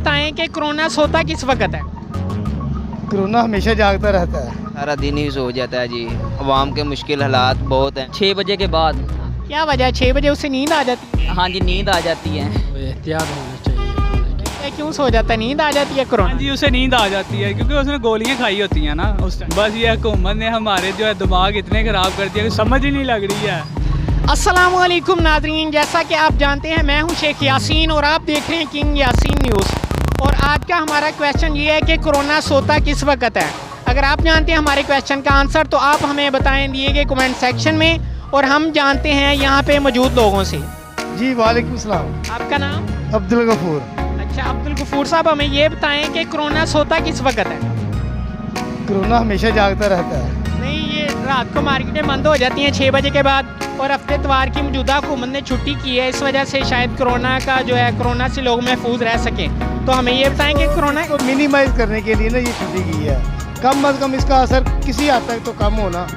बताएं कि कोरोना सोता किस वक्त है? कोरोना हमेशा जागता रहता है। सारा दिन ही सो जाता है जी। अवाम के मुश्किल हालात बहुत हैं। 6 बजे के बाद क्या वजह है 6 बजे उसे नींद आ जाती है? हाँ जी नींद आ जाती है। एहतियात होना चाहिए। ये क्यों सो जाता है? नींद आ जाती है कोरोना? हाँ जी उसे नींद आ जाती है क्योंकि उसने गोलियां खाई होती हैं ना उस टाइम। बस ये हुकूमत ने हमारे जो है दिमाग इतने ख़राब कर दिया कि समझ ही नहीं लग रही है। अस्सलामुअलैकुम नाज़रीन, जैसा कि आप जानते हैं मैं हूं शेख यासीन और आप देख रहे हैं किंग यासीन न्यूज़। और आज का हमारा क्वेश्चन ये है कि कोरोना सोता किस वक्त है। अगर आप जानते हैं हमारे क्वेश्चन का आंसर तो आप हमें बताएं दिए गए कमेंट सेक्शन में, और हम जानते हैं यहाँ पे मौजूद लोगों से। जी वालेकुम सलाम। आपका नाम? अब्दुल गफूर। अच्छा अब्दुल गफूर साहब, हमें ये बताएं कि कोरोना सोता किस वक्त है? कोरोना हमेशा जागता रहता है। नहीं, ये रात को मार्केटें बंद हो जाती हैं 6 बजे के बाद, और हफ्ते इतवार की मौजूदा हुकूमत ने छुट्टी की है, इस वजह से शायद कोरोना का जो है कोरोना से लोग महफूज रह सकें। तो हमें ये बताएं कि कोरोना को मिनिमाइज करने के लिए ना ये छुट्टी की है। कम अज़ कम इसका असर किसी हद तक तो कम होना,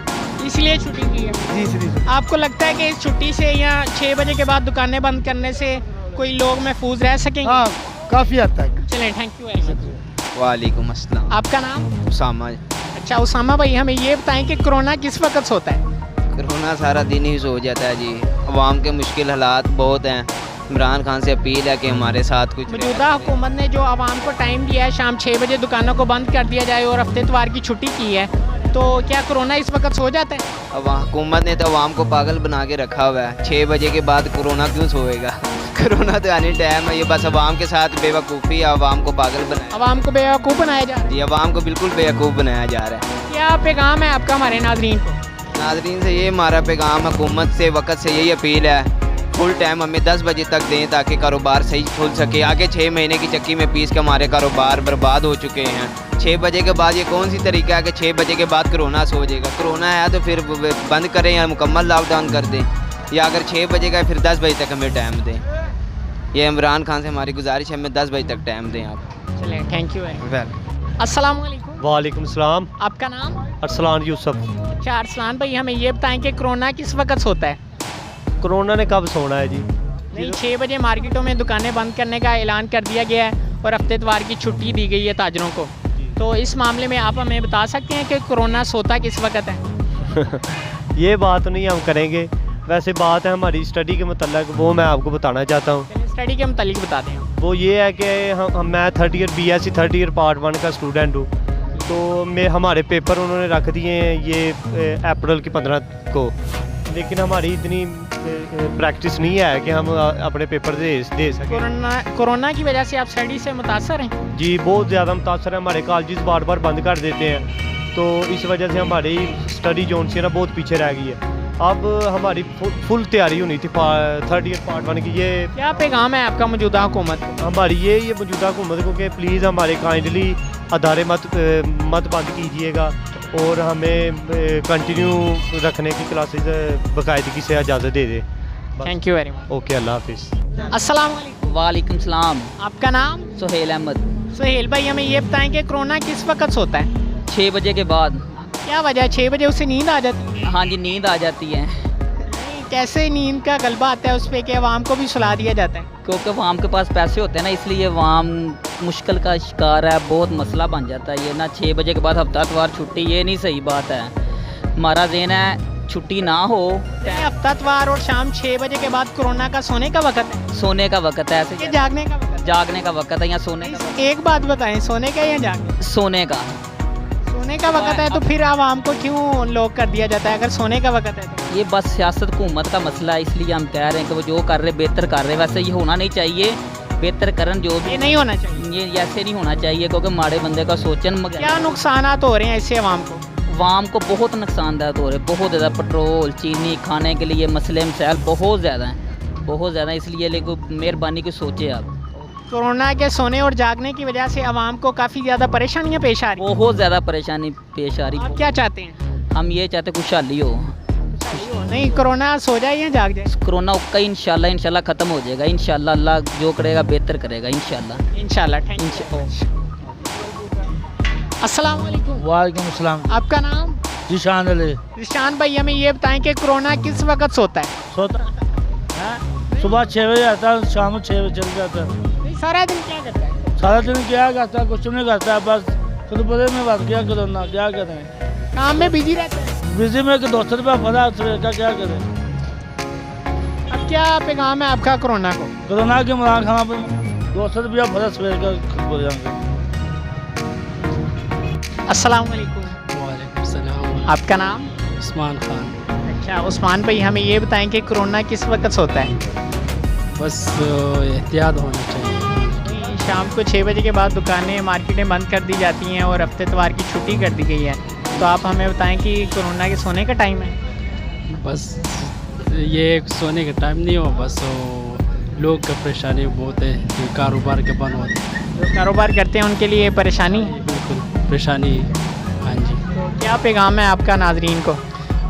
इसलिए छुट्टी की है। जी सही। आपको लगता है कि इस छुट्टी से या 6 बजे के बाद दुकानें बंद करने से कोई लोग महफूज रह सकेंगे? हाँ काफ़ी हद तक। चलें, थैंक यू वेरी मच। वालेकुम अस्सलाम। आपका नाम? उसामा। अच्छा उसामा भाई, हमें ये बताएं कि कोरोना किस वक्त सोता है? कोरोना सारा दिन ही सो जाता है जी। अवाम के मुश्किल हालात बहुत हैं। इमरान खान से अपील है कि हमारे साथ कुछ मौजूदा हुकूमत ने जो आवाम को टाइम दिया है शाम 6 बजे दुकानों को बंद कर दिया जाए और हफ्ते इतवार की छुट्टी की है, तो क्या कोरोना इस वक्त सो जाता है? अब हुकूमत ने तो अवाम को पागल बना के रखा हुआ है। 6 बजे के बाद कोरोना क्यों सोएगा? कोरोना तो आने टाइम है, ये बस अवाम के साथ बेवकूफ़ी है, अवाम को पागल बनाया। आवाम को बेवकूफ़ बनाया जा रहा है? जी अवाम को बिल्कुल बेवकूफ़ बनाया जा रहा है। क्या पैगाम है आपका हमारे नाजरीन को? नाजरीन से ये हमारा पैगाम हुकूमत से वक्त से यही अपील है, फुल टाइम हमें 10 बजे तक दें ताकि कारोबार सही खुल सके। आगे 6 महीने की चक्की में पीस के हमारे कारोबार बर्बाद हो चुके हैं। 6 बजे के बाद ये कौन सी तरीका है कि 6 बजे के बाद कोरोना सो जाएगा? कोरोना है तो फिर बंद करें या मुकम्मल लॉकडाउन कर दें, या अगर 6 बजे का फिर 10 बजे तक हमें टाइम दें। ये इमरान खान से हमारी गुजारिश है, हमें 10 बजे तक टाइम दें आप। चलें, थैंक यू वेरी। अस्सलाम वालेकुम। वालेकुम सलाम। आपका नाम? अरसलान यूसुफ। अच्छा अरसलान भाई, हमें ये बताएं कि कोरोना किस वक्त सोता है? कोरोना ने कब सोना है जी? नहीं, 6 बजे मार्केटों में दुकानें बंद करने का ऐलान कर दिया गया है और हफ्ते इतवार की छुट्टी दी गई है ताजरों को। तो इस मामले में आप हमें बता सकते हैं कि कोरोना सोता किस वक्त है? ये बात नहीं हम करेंगे, वैसे बात है हमारी स्टडी के मतलब, वो मैं आपको बताना चाहता हूँ। स्टडी के मुतालिक बता दें। वो ये है कि मैं third year BSc third year part 1 का स्टूडेंट हूँ। तो हमारे पेपर उन्होंने रख दिए हैं ये अप्रैल की 15 को, लेकिन हमारी इतनी प्रैक्टिस नहीं है कि हम अपने पेपर दे सकें। कोरोना की वजह से आप स्टडी से मुतासर हैं? जी बहुत ज़्यादा मुतासर है। हमारे कॉलेजेस बार बार बंद कर देते हैं, तो इस वजह से हमारी स्टडी जोन से ना बहुत पीछे रह गई है। अब हमारी फुल तैयारी होनी थी थर्ड ईयर पार्ट 1 की। ये क्या पैगाम है आपका मौजूदा हुकूमत? हमारी ये मौजूदा हुकूमत को कि प्लीज़ हमारे काइंडली अदारे मत बंद कीजिएगा और हमें कंटिन्यू रखने की क्लासेस बाकायदगी से इजाज़त दे दे। Thank you very much. Okay, अल्लाह हाफिज़। अस्सलाम वालेकुम। वालेकुम सलाम। आपका नाम? सुहेल अहमद। सुहेल भाई, हमें ये बताएं कि कोरोना किस वक्त सोता है? 6 बजे के बाद। क्या वजह है 6 बजे उसे नींद आ जाती है? हाँ जी नींद आ जाती है। नहीं, कैसे नींद का गलबा आता है उस पर कि अवाम को भी सुला दिया जाता है? क्योंकि अवाम के पास पैसे होते हैं ना, इसलिए अवाम मुश्किल का शिकार है, बहुत मसला बन जाता है ये ना। 6 बजे के बाद हफ्ता इतवार छुट्टी, ये नहीं सही बात है। हमारा ज़हन है छुट्टी ना हो। हफ्ता इतवार और शाम 6 बजे के बाद कोरोना का सोने का वक्त है? सोने का वक्त है ऐसे। ये जागने का वक्त? जागने का वक्त है या सोने का? एक बात बताएं, सोने का या जागने? सोने का। सोने का वक्त है तो फिर आवाम को क्यों लॉक कर दिया जाता है अगर सोने का वक्त है तो? ये बस सियासत हुकूमत का मसला है, इसलिए हम कह रहे हैं कि वो जो कर रहे बेहतर कर रहे। वैसे ये होना नहीं चाहिए, बेहतर करन जो भी ये नहीं होना चाहिए। ये ऐसे नहीं होना चाहिए क्योंकि माड़े बंदे का सोचन। क्या नुकसान हो रहे हैं इससे आवाम को? आवाम को बहुत नुकसानदायक हो रहे, बहुत ज़्यादा। पेट्रोल, चीनी, खाने के लिए मसले मसाइल बहुत ज़्यादा हैं, बहुत ज़्यादा। इसलिए लेकिन मेहरबानी की सोचे आप। कोरोना के सोने और जागने की वजह से आवाम को काफ़ी ज़्यादा परेशानियाँ पेश आ रही हैं। बहुत ज़्यादा परेशानी पेश आ रही। आप क्या चाहते हैं? हम ये चाहते खुशहाली हो। नहीं, कोरोना सो जाए या जाग जाए? कोरोना का इंशाल्लाह ख़त्म हो जाएगा। इंशाल्लाह अल्लाह जो करेगा बेहतर करेगा इंशाल्लाह। Thank you. अस्सलाम वालेकुम। वालेकुम सलाम। आपका नाम? जिशान अली। जिशान भाई, हमें ये बताएं कि कोरोना किस वक्त सोता है? सोता सुबह 6 बजे आता है, शाम को 6 बजे चल जाता है। सारा दिन क्या करता है? सारा दिन क्या करता, कुछ नहीं करता, बस खुद बड़े में बस क्या करोना, क्या करें। काम में बिजी रहते हैं। बिजी में 200 रुपया फंसा का क्या करें। अब क्या पैगाम है आपका कोरोना को? कोरोना के मरान खाना पर 200 रुपया फंसा सवेर का खुद बोल जाएंगे। अस्सलाम वालेकुम। वालेकुम सलाम। आपका नाम? उस्मान खान। अच्छा उस्मान भाई, हमें ये बताएं कि कोरोना किस वक्त होता है? बस एहतियात होना चाहिए। शाम को 6 बजे के बाद दुकानें मार्केटें बंद कर दी जाती हैं और हफ्ते इतवार की छुट्टी कर दी गई है, तो आप हमें बताएं कि कोरोना के सोने का टाइम है? बस ये सोने का टाइम नहीं हो, बस वो लोग का परेशानी बहुत है, जो कारोबार के बंद होते हैं। जो कारोबार करते हैं उनके लिए परेशानी है। बिल्कुल परेशानी है। हाँ जी। तो क्या पैगाम है आपका नाजरीन को?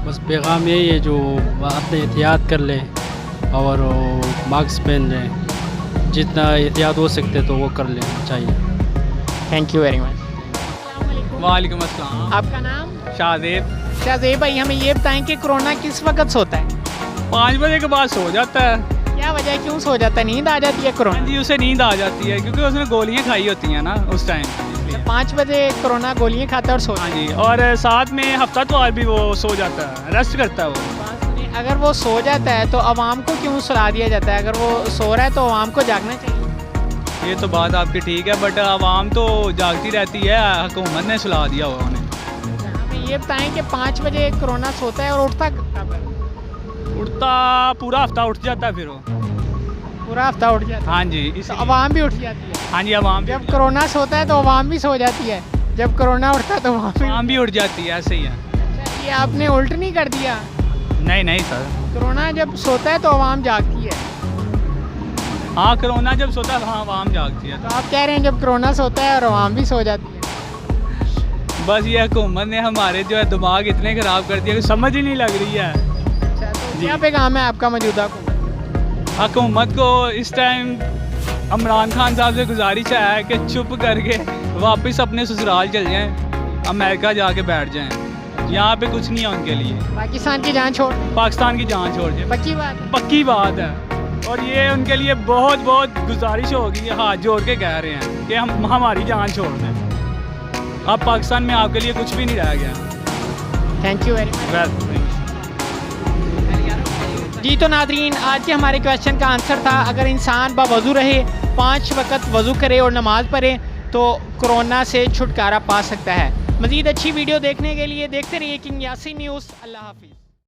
बस पैगाम यही है, जो अपने एहतियात कर लें और मास्क पहन लें, जितना एहतियात हो सकते तो वो कर लेना चाहिए। Thank you very much. वालेकुम अस्सलाम। आपका नाम? शाहजेब। शाहजेब भाई, हमें ये बताएं कि कोरोना किस वक्त होता है? 5 बजे के बाद सो जाता है। क्या वजह है, क्यों सो जाता है? नींद आ जाती है कोरोना? जी उसे नींद आ जाती है क्योंकि उसने गोलियां खाई होती हैं ना उस टाइम। 5 बजे कोरोना गोलियां खाता है और सो हाँ जी, और साथ में हफ्ता तो भी वो सो जाता है, रेस्ट करता है वो। अगर वो सो जाता है तो आवाम को क्यों सुला दिया जाता है? अगर वो सो रहा है तो आवाम को जागना चाहिए। ये तो बात आपकी ठीक है, बट आवाम तो जागती रहती है, हुकूमत ने सुला दिया हुआ उन्हें। हमें ये बताएं कि 5 बजे कोरोना सोता है और उठता कब है? उठता पूरा हफ्ता उठ जाता है, फिर वो पूरा हफ्ता उठ जाता है। हाँ जी, तो इस आवाम भी उठ जाती है। हाँ जी, आवाम जब कोरोना सोता है तो आवाम भी सो जाती है, जब कोरोना उठता है तो आवाम भी उठ जाती है, ऐसे ही है। अच्छा, ये आपने उल्ट नहीं कर दिया? नहीं सर, कोरोना जब सोता है तो आवाम जागती है। हाँ कोरोना जब सोता है हाँ आवाम जागती है। तो आप कह रहे हैं जब कोरोना सोता है और आवाम भी सो जाती है। बस ये हुकूमत ने हमारे जो है दिमाग इतने ख़राब कर दिया कि समझ ही नहीं लग रही है। अच्छा, तो क्या पैगाम है आपका मौजूदा को? हुकूमत को इस टाइम इमरान खान साहब से गुजारिश है कि चुप करके वापस अपने ससुराल चल जाएं, अमेरिका जाके बैठ जाएं। यहाँ पे कुछ नहीं है उनके लिए। पाकिस्तान की जान छोड़, पाकिस्तान की जान छोड़ जाए, पक्की बात है। पक्की बात है। और ये उनके लिए बहुत बहुत गुजारिश होगी, हाथ जोड़ के कह रहे हैं कि हम हमारी जान छोड़ दें। अब पाकिस्तान में आपके लिए कुछ भी नहीं रह गया। Thank you very much. जी तो नादरीन, आज के हमारे क्वेश्चन का आंसर था, अगर इंसान बावज़ू रहे, 5 वक्त वज़ू करे और नमाज़ पढ़े तो कोरोना से छुटकारा पा सकता है। मज़ीद अच्छी वीडियो देखने के लिए देखते रहिए किंग यासीन न्यूज़। अल्लाह हाफिज़।